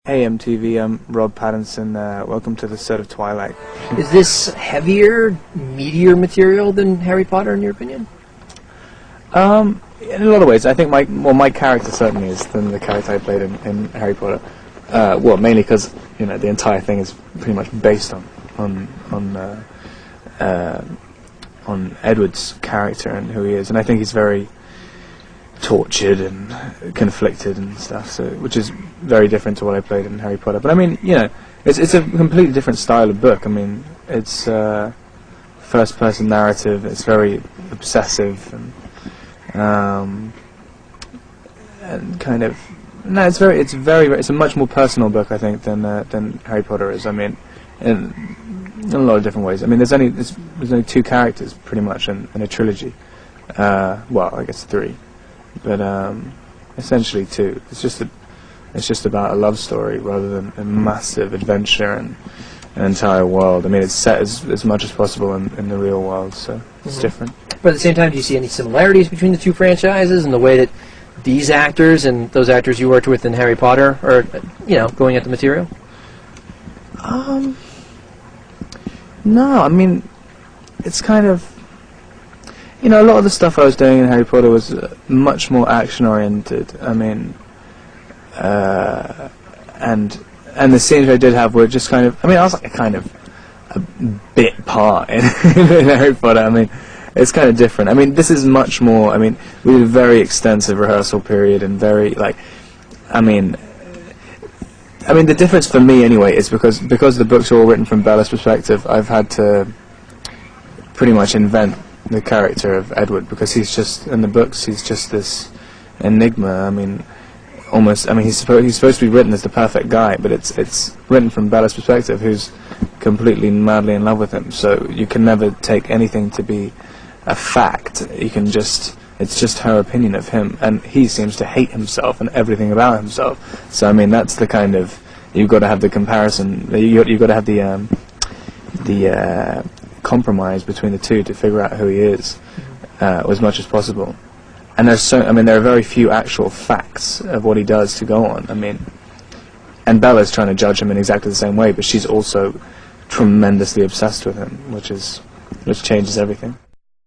Hey MTV, I'm Rob Pattinson. Welcome to the set of Twilight. Is this heavier, meatier material than Harry Potter, in your opinion? In a lot of ways. I think my character certainly is than the character I played in Harry Potter. Well, mainly because the entire thing is pretty much based on Edward's character and who he is, and I think he's very tortured and conflicted and stuff, so which is very different to what I played in Harry Potter. But I mean, it's a completely different style of book. I mean, it's first-person narrative. It's very obsessive and kind of it's a much more personal book, I think, than Harry Potter is. I mean, in a lot of different ways. I mean, there's only two characters pretty much in a trilogy. Well, I guess three. But essentially two. It's just about a love story rather than a massive adventure and an entire world. I mean, it's set as much as possible in the real world, so it's different. But at the same time, do you see any similarities between the two franchises and the way that these actors and those actors you worked with in Harry Potter are, going at the material? No, I mean, it's kind of... a lot of the stuff I was doing in Harry Potter was much more action-oriented. I mean, and the scenes I did have were just kind of... I mean, I was like a bit part in Harry Potter. I mean, it's kind of different. I mean, this is much more... I mean, we did a very extensive rehearsal period and very, I mean, the difference for me, anyway, is because the books are all written from Bella's perspective, I've had to pretty much invent the character of Edward, because he's just, in the books, he's just this enigma. I mean, almost, he's supposed to be written as the perfect guy, but it's written from Bella's perspective, who's completely madly in love with him, so you can never take anything to be a fact. It's just her opinion of him, and he seems to hate himself and everything about himself. So I mean, that's the kind of, you've got to have the comparison, you've got to have the compromise between the two to figure out who he is as much as possible. And there are very few actual facts of what he does to go on. I mean, and Bella's trying to judge him in exactly the same way, but she's also tremendously obsessed with him, which changes everything.